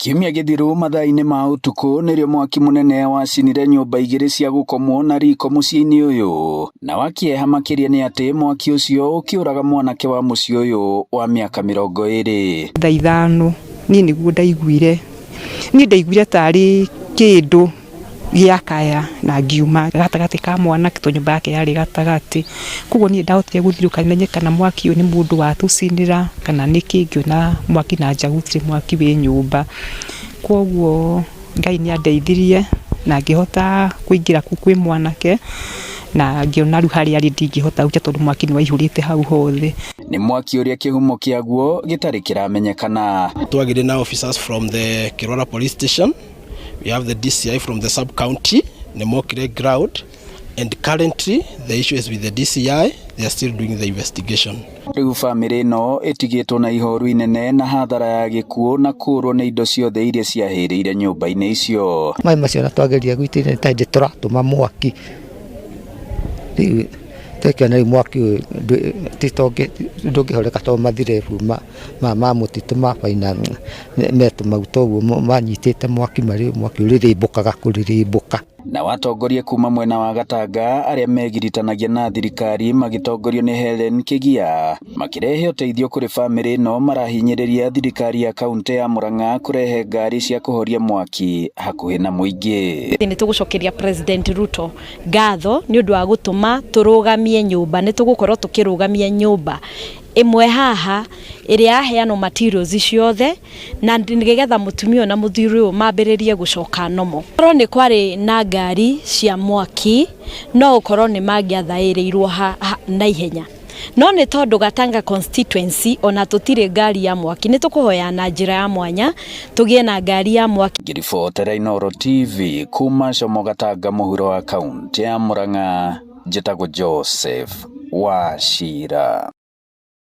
Kiumia githiru mathaa-inĩ ma ũtukũ nĩrĩo mwaki mũnene wacinire nyũmba igĩrĩ cia gũkomwo na riko mũciĩ-inĩ ũyũ. Na wakĩeha makĩria nĩ atĩ mwaki ũcio ũkĩũraga mwanake wa mũciĩ ũyũ wa mĩaka 20. Thaa 5 niĩ nĩguo ndaiguire tarĩ kĩndũ gĩakaya na ngiuma gatagatĩ ka mwanake tondũ nyũmba yake yarĩ gatagatĩ. Koguo niĩ ndahotire gũthiũrũrũka menye kana mwaki ũyũ nĩ mũndũ watũcinĩra kana nĩ kĩ, ngĩona mwaki na nja gũtirĩ mwaki wĩ nyũmba. Koguo Ngai nĩ andeithirie na ngĩhota kũingĩra kũu kwĩ mwanake na ngĩona rĩu harĩa arĩ ndingĩhota gũkia tondũ mwaki nĩ waihũrĩte hau hothe. Nĩ mwaki ũrĩa kĩhumo kĩaguo gĩtarĩ kĩramenyekana. Twagĩrĩ na officers from the Kirora police station. We have the DCI from the sub-county, Nemokire ground, and currently the issue is with the DCI. They are still doing the investigation. Rĩu famĩlĩ ĩno ĩtigĩtwo na ihoru inene na hathara ya gĩkuũ na kũrwo nĩ indo ciothe iria ciahĩrĩire nyũmba-inĩ icio. Maĩ macio na twageria gwĩtĩrĩra tondũ tũratũma mwaki. Rĩu tekana mwaki ndũngĩhoreka tondũ mathirebu ma mũtitũ ma baina metũmaguta ũguo manyitĩte mwaki mwaki ũrĩrĩmbũkaga kũrĩrĩmbũka. Na watongoria kuma mwena wa Gatanga arĩa megiritanagia na thirikari magitongorio nĩ Helen Kĩgia makĩrehe ũteithio kũrĩ famĩlĩ ĩno marahinyĩrĩria thirikari ya kaunti ya Murang'a kũrehe ngari cia kũhoria mwaki hakuhĩ na mũingĩ. Nĩ tũgũcokeria President Ruto ngatho nĩ ũndũ wa gũtũma tũrũgamie nyũmba. Nĩ tũgũkorwo tũkĩrũgamia nyũmba ĩmwe haha ĩrĩa yaheanwo materials ciothe na nĩgetha mũtumia na mũthuri ũyũ mambĩrĩrie gũcoka nomo. Korwo nĩ kwarĩ na ngari cia mwaki no ũkorwo nĩ mangĩathaĩrĩirwo na ihenya. No nĩ tondũ Gatanga constituency ona tũtirĩ ngari ya mwaki, nĩ tũkũhoya na njĩra ya mwanya tũgĩe na ngari ya mwaki. Ngĩribotera Inooro TV kuma Como Gatanga mũhuro wa kaunti ya Murang'a, njĩtagwo Joseph Wachira.